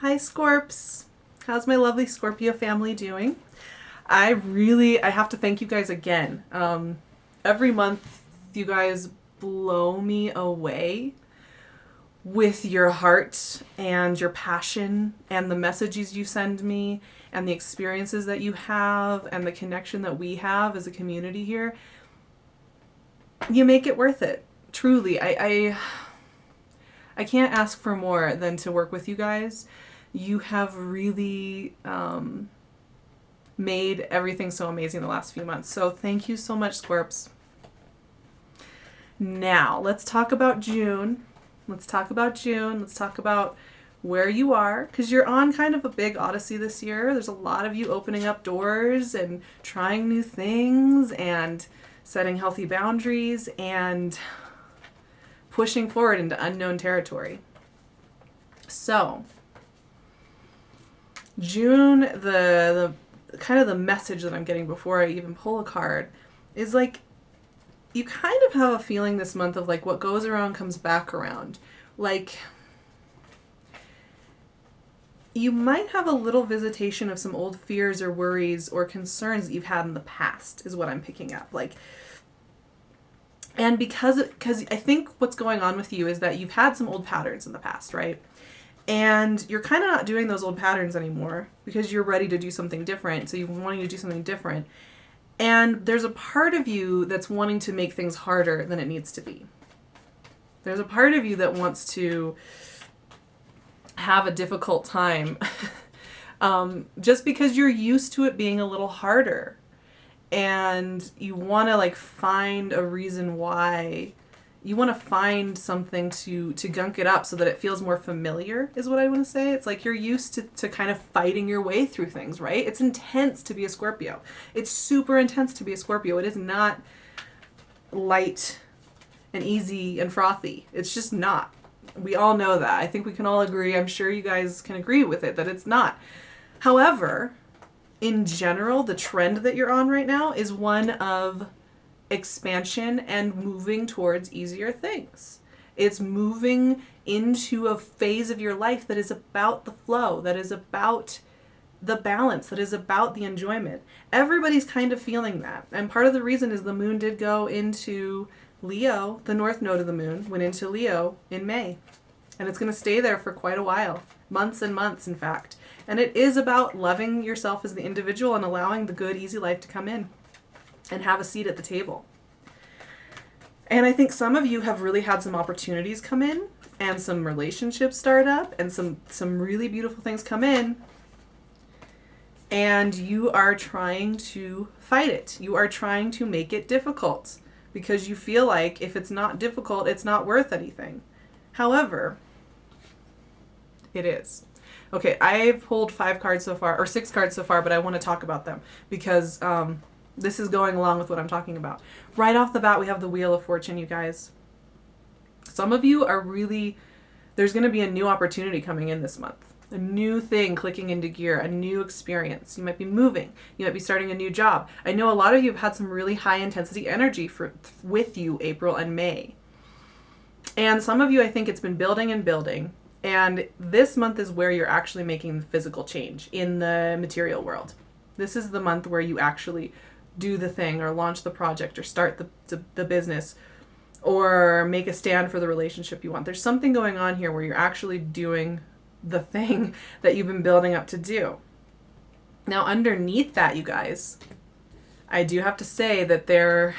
Hi, Scorps. How's my lovely Scorpio family doing? I have to thank you guys again. Every month, you guys blow me away with your heart and your passion and the messages you send me and the experiences that you have and the connection that we have as a community here. You make it worth it. Truly, I can't ask for more than to work with you guys. You have really made everything so amazing the last few months. So thank you so much, Scorps. Now, let's talk about June. Let's talk about where you are, because you're on kind of a big odyssey this year. There's a lot of you opening up doors and trying new things and setting healthy boundaries and pushing forward into unknown territory. So, June, the kind of the message that I'm getting before I even pull a card is like, you kind of have a feeling this month of like what goes around comes back around. Like, you might have a little visitation of some old fears or worries or concerns that you've had in the past, is what I'm picking up. Like, and because I think what's going on with you is that you've had some old patterns in the past, right? And you're kind of not doing those old patterns anymore because you're ready to do something different. So you're wanting to do something different. And there's a part of you that's wanting to make things harder than it needs to be. There's a part of you that wants to have a difficult time just because you're used to it being a little harder. And you want to like find a reason why. You want to find something to gunk it up so that it feels more familiar, is what I want to say. It's like you're used to kind of fighting your way through things, right? It's intense to be a Scorpio. It's super intense to be a Scorpio. It is not light and easy and frothy. It's just not. We all know that. I think we can all agree. I'm sure you guys can agree with it, that it's not. However, in general, the trend that you're on right now is one of expansion and moving towards easier things. It's moving into a phase of your life that is about the flow, that is about the balance, that is about the enjoyment. Everybody's kind of feeling that. And part of the reason is the moon did go into Leo. The north node of the moon went into Leo in May. And it's going to stay there for quite a while. Months and months, in fact. And it is about loving yourself as the individual and allowing the good, easy life to come in and have a seat at the table. And I think some of you have really had some opportunities come in and some relationships start up and some really beautiful things come in. And you are trying to fight it. You are trying to make it difficult because you feel like if it's not difficult, it's not worth anything. However, it is. Okay, I've pulled 5 cards so far, or 6 cards so far, but I want to talk about them because this is going along with what I'm talking about. Right off the bat, we have the Wheel of Fortune, you guys. Some of you are really, there's going to be a new opportunity coming in this month. A new thing clicking into gear, a new experience. You might be moving. You might be starting a new job. I know a lot of you have had some really high intensity energy with you April and May. And some of you, I think it's been building and building. And this month is where you're actually making the physical change in the material world. This is the month where you actually do the thing or launch the project or start the business or make a stand for the relationship you want. There's something going on here where you're actually doing the thing that you've been building up to do. Now, underneath that, you guys, I do have to say that there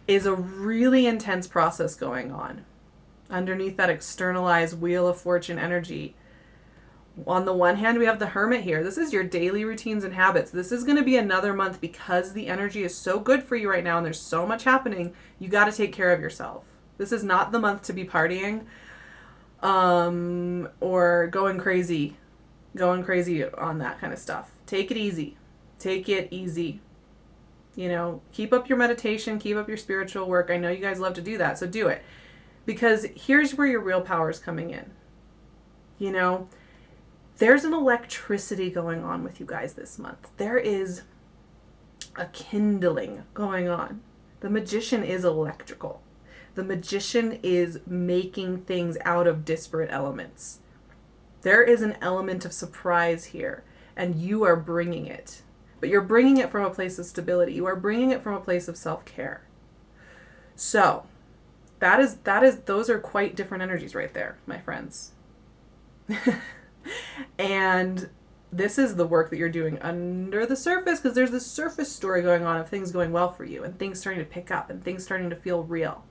is a really intense process going on underneath that externalized Wheel of Fortune energy. On the one hand, we have the Hermit here. This is your daily routines and habits. This is going to be another month because the energy is so good for you right now and there's so much happening. You got to take care of yourself. This is not the month to be partying or going crazy on that kind of stuff. Take it easy. Take it easy. You know, keep up your meditation, keep up your spiritual work. I know you guys love to do that, so do it. Because here's where your real power is coming in. You know, there's an electricity going on with you guys this month. There is a kindling going on. The magician is electrical. The magician is making things out of disparate elements. There is an element of surprise here, and you are bringing it. But you're bringing it from a place of stability. You are bringing it from a place of self-care. So, those are quite different energies right there, my friends. And this is the work that you're doing under the surface, because there's this surface story going on of things going well for you and things starting to pick up and things starting to feel real.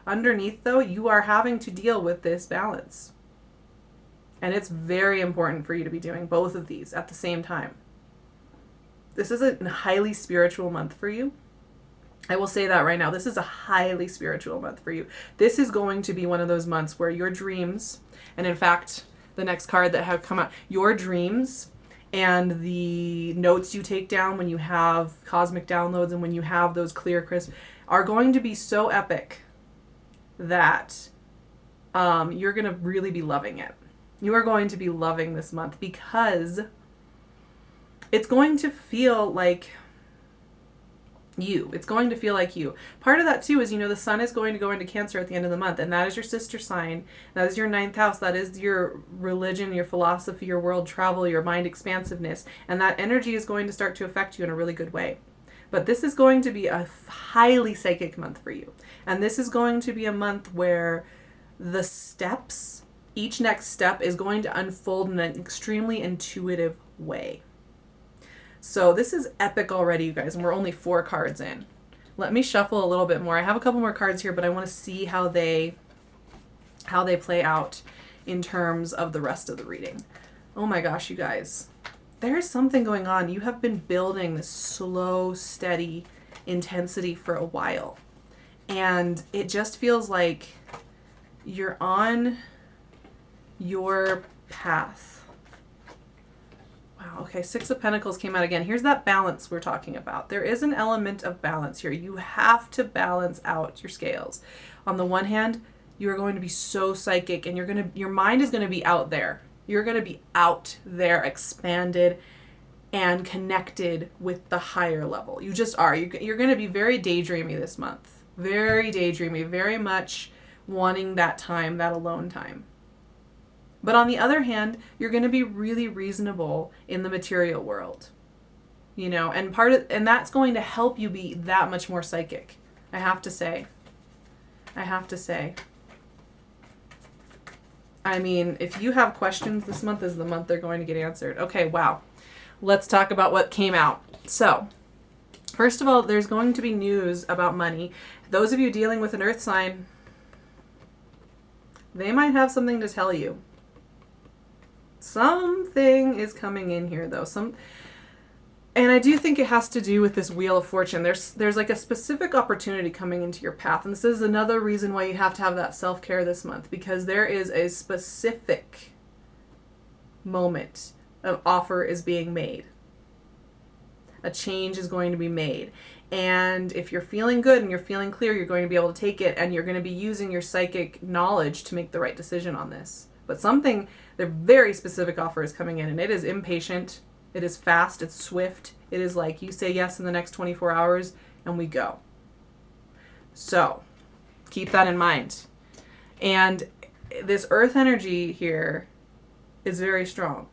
Underneath, though, you are having to deal with this balance. And it's very important for you to be doing both of these at the same time. This is a highly spiritual month for you. I will say that right now. This is a highly spiritual month for you. This is going to be one of those months where your dreams, and in fact, the next card that have come out, your dreams and the notes you take down when you have cosmic downloads and when you have those clear, crisp, are going to be so epic that you're going to really be loving it. You are going to be loving this month because it's going to feel like you. It's going to feel like you. Part of that too is, the sun is going to go into Cancer at the end of the month, and that is your sister sign. That is your 9th house. That is your religion, your philosophy, your world travel, your mind expansiveness. And that energy is going to start to affect you in a really good way. But this is going to be a highly psychic month for you. And this is going to be a month where the steps, each next step is going to unfold in an extremely intuitive way. So this is epic already, you guys, and we're only 4 cards in. Let me shuffle a little bit more. I have a couple more cards here, but I want to see how they play out in terms of the rest of the reading. Oh my gosh, you guys. There is something going on. You have been building this slow, steady intensity for a while. And it just feels like you're on your path. Wow, okay, 6 of Pentacles came out again. Here's that balance we're talking about. There is an element of balance here. You have to balance out your scales. On the one hand, you're going to be so psychic and your mind is going to be out there. You're going to be out there, expanded and connected with the higher level. You just are. You're going to be very daydreamy this month. Very daydreamy, very much wanting that time, that alone time. But on the other hand, you're going to be really reasonable in the material world, and that's going to help you be that much more psychic. I have to say. I mean, if you have questions, this month is the month they're going to get answered. Okay, wow. Let's talk about what came out. So, first of all, there's going to be news about money. Those of you dealing with an earth sign, they might have something to tell you. Something is coming in here, though. And I do think it has to do with this Wheel of Fortune. There's like a specific opportunity coming into your path. And this is another reason why you have to have that self-care this month, because there is a specific moment an offer is being made. A change is going to be made. And if you're feeling good and you're feeling clear, you're going to be able to take it, and you're going to be using your psychic knowledge to make the right decision on this. But the very specific offer is coming in, and it is impatient. It is fast. It's swift. It is like you say yes in the next 24 hours and we go. So keep that in mind. And this earth energy here is very strong.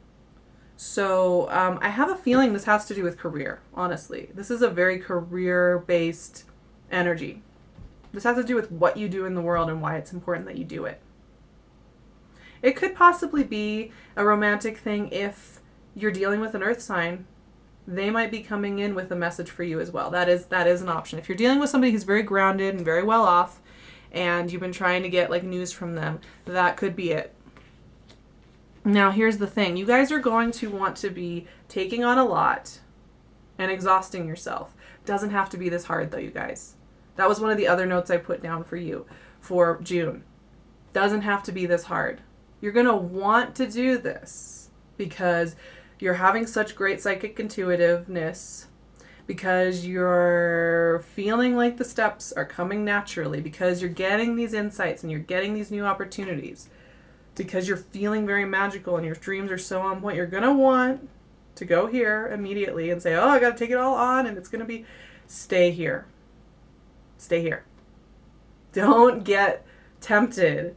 So I have a feeling this has to do with career, honestly. This is a very career-based energy. This has to do with what you do in the world and why it's important that you do it. It could possibly be a romantic thing if you're dealing with an earth sign. They might be coming in with a message for you as well. That is an option. If you're dealing with somebody who's very grounded and very well off, and you've been trying to get like news from them, that could be it. Now, here's the thing. You guys are going to want to be taking on a lot and exhausting yourself. Doesn't have to be this hard, though, you guys. That was one of the other notes I put down for you for June. Doesn't have to be this hard. You're going to want to do this because you're having such great psychic intuitiveness, because you're feeling like the steps are coming naturally, because you're getting these insights and you're getting these new opportunities, because you're feeling very magical and your dreams are so on point. You're going to want to go here immediately and say, oh, I got to take it all on, and it's going to be, stay here. Stay here. Don't get tempted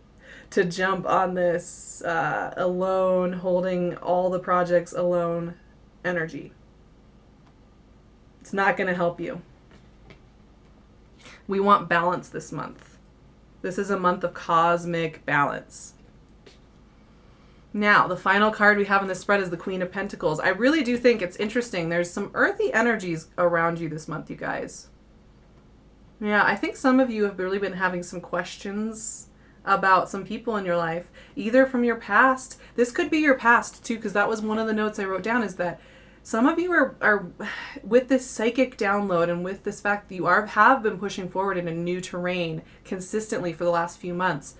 to jump on this alone, holding all the projects alone energy. It's not going to help you. We want balance this month. This is a month of cosmic balance. Now, the final card we have in this spread is the Queen of Pentacles. I really do think it's interesting. There's some earthy energies around you this month, you guys. Yeah, I think some of you have really been having some questions about some people in your life, either from your past. This could be your past, too, because that was one of the notes I wrote down, is that some of you are with this psychic download and with this fact that you have been pushing forward in a new terrain consistently for the last few months.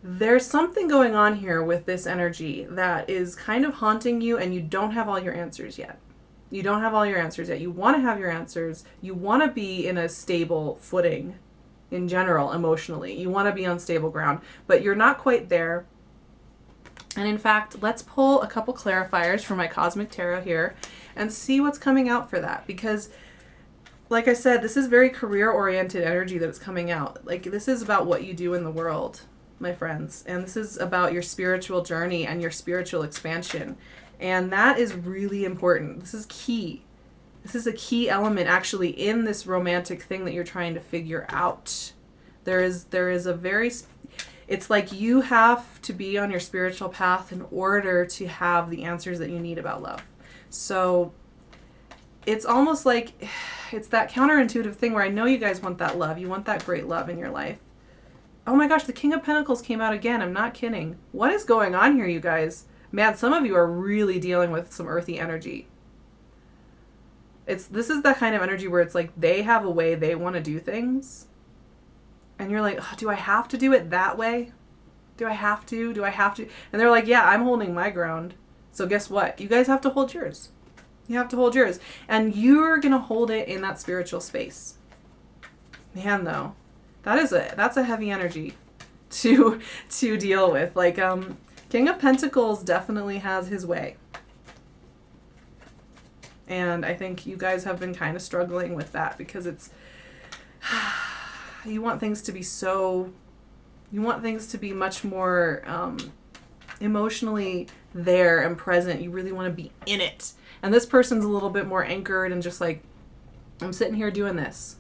There's something going on here with this energy that is kind of haunting you, and you don't have all your answers yet. You don't have all your answers yet. You want to have your answers. You want to be in a stable footing in general, emotionally. You want to be on stable ground, but you're not quite there. And in fact, let's pull a couple clarifiers from my Cosmic Tarot here and see what's coming out for that. Because, like I said, this is very career-oriented energy that is coming out. Like, this is about what you do in the world, my friends. And this is about your spiritual journey and your spiritual expansion. And that is really important. This is key. This is a key element, actually, in this romantic thing that you're trying to figure out. There is a very... It's like you have to be on your spiritual path in order to have the answers that you need about love. So it's almost like it's that counterintuitive thing where I know you guys want that love. You want that great love in your life. Oh my gosh, the King of Pentacles came out again. I'm not kidding. What is going on here, you guys? Man, some of you are really dealing with some earthy energy. This is that kind of energy where it's like they have a way they want to do things. And you're like, oh, do I have to do it that way? Do I have to? Do I have to? And they're like, yeah, I'm holding my ground. So guess what? You guys have to hold yours. You have to hold yours. And you're going to hold it in that spiritual space. Man, though, that's a heavy energy to deal with. Like, King of Pentacles definitely has his way. And I think you guys have been kind of struggling with that because it's... You want things to be much more emotionally there and present. You really want to be in it. And this person's a little bit more anchored and just like, I'm sitting here doing this.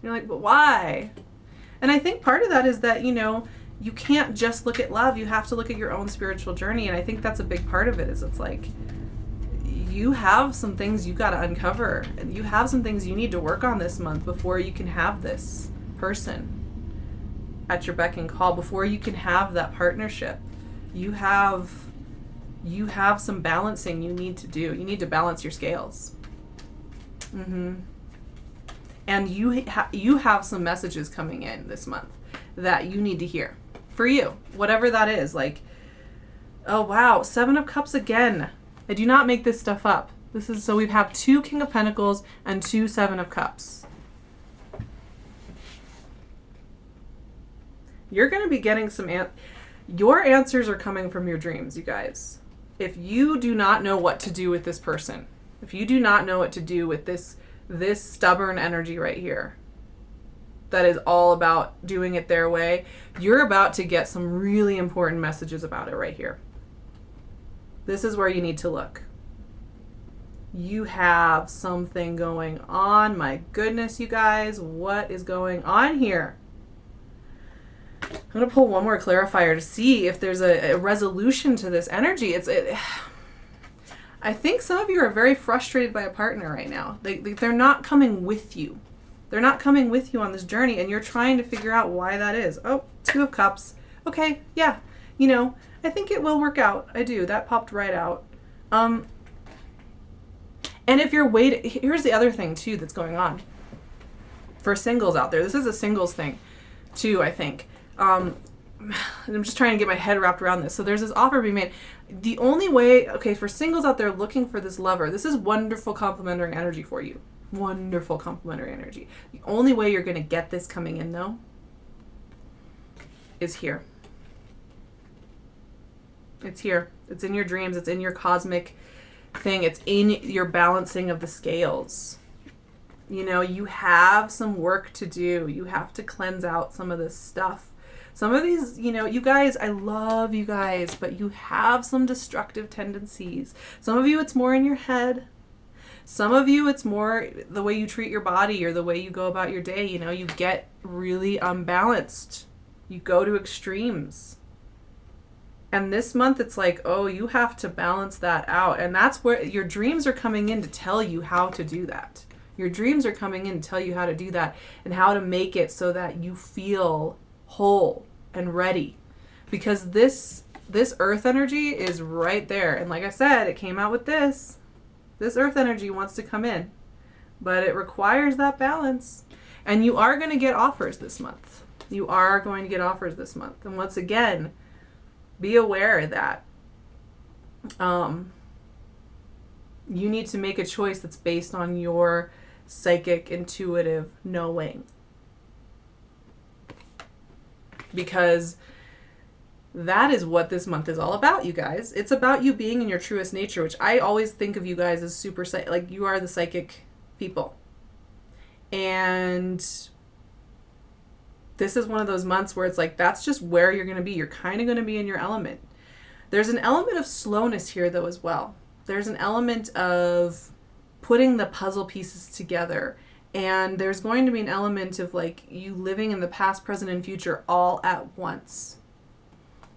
And you're like, but why? And I think part of that is that, you can't just look at love. You have to look at your own spiritual journey. And I think that's a big part of it, is it's like, you have some things you got to uncover. And you have some things you need to work on this month before you can have this person at your beck and call, before you can have that partnership. You have some balancing you need to do. You need to balance your scales. And you have some messages coming in this month that you need to hear for you, whatever that is. Like, oh wow, 7 of Cups again. I do not make this stuff up. So we have 2 King of Pentacles and 2 7 of Cups. You're going to be getting your answers are coming from your dreams, you guys. If you do not know what to do with this person, if you do not know what to do with this stubborn energy right here, that is all about doing it their way, you're about to get some really important messages about it right here. This is where you need to look. You have something going on. My goodness, you guys, what is going on here? I'm going to pull one more clarifier to see if there's a resolution to this energy. I think some of you are very frustrated by a partner right now. They're not coming with you. They're not coming with you on this journey, and you're trying to figure out why that is. Oh, 2 of Cups. Okay, yeah. I think it will work out. I do. That popped right out. And if you're waiting, here's the other thing, too, that's going on. For singles out there, this is a singles thing, too, I think. I'm just trying to get my head wrapped around this. So there's this offer being made. The only way, for singles out there looking for this lover, this is wonderful complementary energy for you. Wonderful complementary energy. The only way you're going to get this coming in, though, is here. It's here. It's in your dreams. It's in your cosmic thing. It's in your balancing of the scales. You have some work to do. You have to cleanse out some of this stuff Some of these, you guys, I love you guys, but you have some destructive tendencies. Some of you, it's more in your head. Some of you, it's more the way you treat your body or the way you go about your day. You get really unbalanced. You go to extremes. And this month, it's like, oh, you have to balance that out. And that's where your dreams are coming in to tell you how to do that. Your dreams are coming in to tell you how to do that and how to make it so that you feel whole and ready. Because this earth energy is right there. And like I said, it came out with this. This earth energy wants to come in. But it requires that balance. And you are going to get offers this month. You are going to get offers this month. And once again, be aware that you need to make a choice that's based on your psychic, intuitive knowing. Because that is what this month is all about, you guys. It's about you being in your truest nature, which I always think of you guys as super, like you are the psychic people. And this is one of those months where it's like, that's just where you're going to be. You're kind of going to be in your element. There's an element of slowness here, though, as well. There's an element of putting the puzzle pieces together. And there's going to be an element of like you living in the past, present, and future all at once.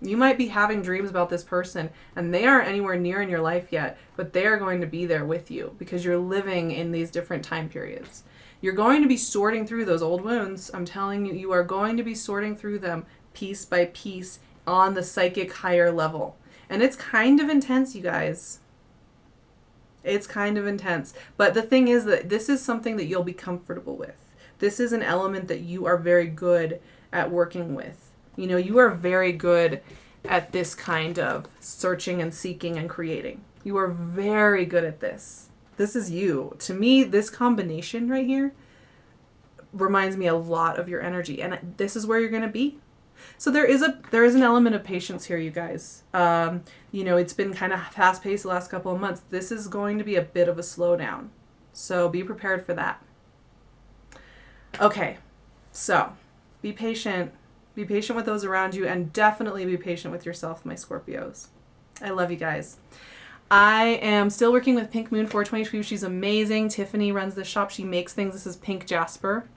You might be having dreams about this person and they aren't anywhere near in your life yet, but they are going to be there with you because you're living in these different time periods. You're going to be sorting through those old wounds. I'm telling you, you are going to be sorting through them piece by piece on the psychic higher level. And it's kind of intense, you guys. It's kind of intense. But the thing is that this is something that you'll be comfortable with. This is an element that you are very good at working with. You are very good at this kind of searching and seeking and creating. You are very good at this. This is you. To me, this combination right here reminds me a lot of your energy. And this is where you're going to be. So there is an element of patience here, you guys. It's been kind of fast-paced the last couple of months. This is going to be a bit of a slowdown. So be prepared for that. Okay, so be patient. Be patient with those around you, and definitely be patient with yourself, my Scorpios. I love you guys. I am still working with Pink Moon 422. She's amazing. Tiffany runs the shop. She makes things. This is Pink Jasper,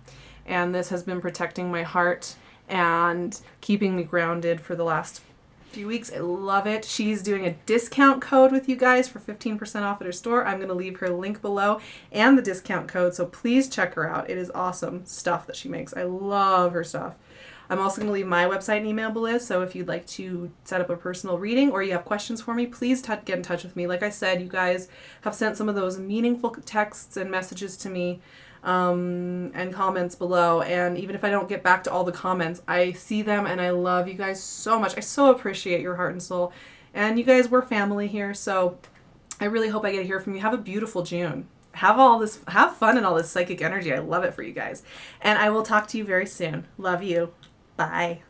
and this has been protecting my heart and keeping me grounded for the last few weeks. I love it. She's doing a discount code with you guys for 15% off at her store. I'm going to leave her link below and the discount code, so please check her out. It is awesome stuff that she makes. I love her stuff. I'm also going to leave my website and email below, so if you'd like to set up a personal reading or you have questions for me, please get in touch with me. Like I said, you guys have sent some of those meaningful texts and messages to me and comments below, and even if I don't get back to all the comments, I see them and I love you guys so much. I so appreciate your heart and soul, and you guys, we're family here, so I really hope I get to hear from you. Have a beautiful June. Have fun in all this psychic energy. I love it for you guys, and I will talk to you very soon. Love you. Bye.